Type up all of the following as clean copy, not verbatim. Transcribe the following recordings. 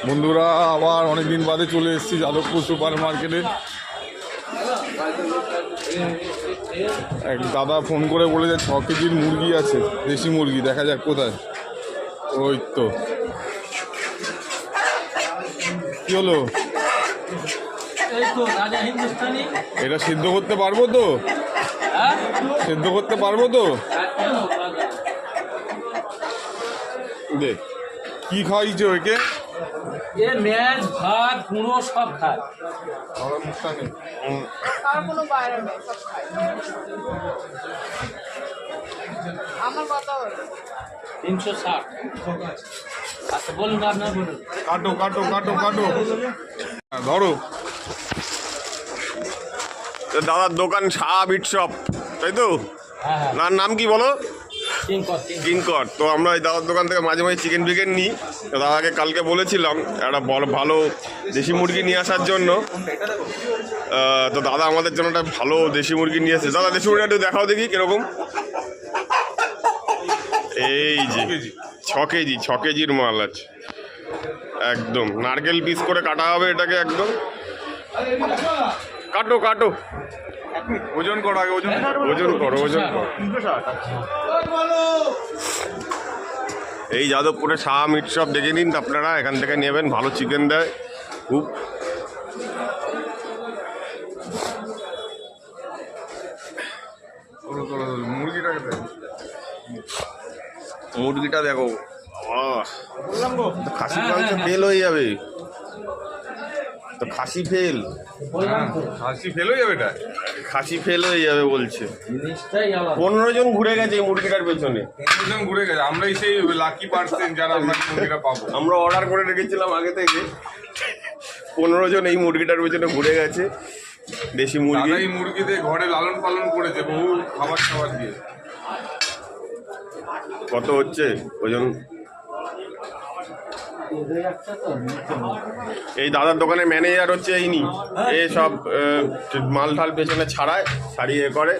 বন্ধুরা আবার অনেকদিন বাদে চলে এসেছি যাদবপুর সুপার মার্কেটে। এক দাদা ফোন করে বলে যে 6 কেজির মুরগি আছে, দেশি মুরগি, দেখা যাক কোথায়। ওই তো কি হলো, এটা সিদ্ধ করতে পারবো তো? সিদ্ধ করতে পারবো তো? দেখ কি খাওয়াইছে ওইকে? ম্যাচ ভাত গুঁড়ো সব খায়। আমার কথা হলো 360। আচ্ছা বলুন, আপনার বলুন। কাটো কাটো কাটো কাটো, ধরো। দাদার দোকান শাহ মিট শপ, তাই তো? হ্যাঁ, তার নাম কি বলো? কিংকর। তো আমরা এই দাদার দোকান থেকে মাঝে মাঝে চিকেন ফিকেন নিই। তো দাদাকে কালকে বলেছিলাম একটা বড় ভালো দেশি মুরগি নিয়ে আসার জন্য। তো দাদা আমাদের জন্য একটা ভালো দেশি মুরগি নিয়ে এসেছে। দাদা দেশি মুরগি একটু দেখাও দেখি কিরকম। এই যে 6 কেজি, 6 কেজির মাল আছে একদম। নারকেল পিস করে কাটা হবে এটাকে একদম। কাটো কাটো, ওজন করো আগে, ওজন ওজন করো, ওজন করো। এই যাদবপুরে শাহ মিট শপ দেখে নিন আপনারা, এখান থেকে নেবেন, ভালো চিকেন দেয় খুব। মুরগিটা দেখো, খাসি মাংস ফেল হয়ে যাবে তো, খাসি ফেল, খাসি ফেল হয়ে যাবে, এটা খাসি ফেল হয়ে যাবে বলছে। 15 জন ঘুরে গেছে এই মুরগিটার পেছনে, 15 জন ঘুরে গেছে। আমরাই সেই লাকি পার্সেন্ট যারা আমরা মুরগিটা পাবো। আমরা অর্ডার করে রেখেছিলাম আগে থেকে। 15 জন এই মুরগিটার পেছনে ঘুরে গেছে। দেশি মুরগি, এই মুরগিতে ঘরে লালন পালন করেছে বহু খাবার খাবার দিয়ে। কত হচ্ছে ওজন? এই দাদার দোকানের ম্যানেজার হচ্ছে ইনি। এ সব মাল ঠাল পেছনে ছাড়ায়, ছাড়িয়ে করে,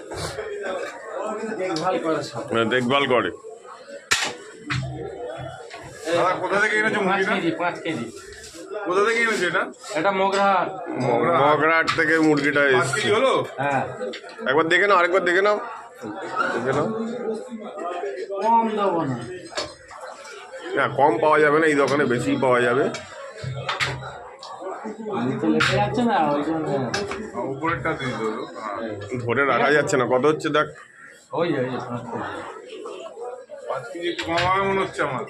দেখভাল করে। কোথা থেকে এনেছো মুরগিটা? 5 কেজি। কোথা থেকে এনেছো এটা? এটা মগরাহাট। মগরাহাট থেকে মুরগিটা এসেছে। হলো? হ্যাঁ, একবার দেখে নাও, আরেকবার দেখে নাও, দেখে নাও। কম দেবো না। না, কম পাওয়া যাবে না এই দোকানে, বেশি পাওয়া যাবে। ধরে রাখা যাচ্ছে না। কত হচ্ছে দেখ? 5 কেজি কম হবে মনে হচ্ছে আমার।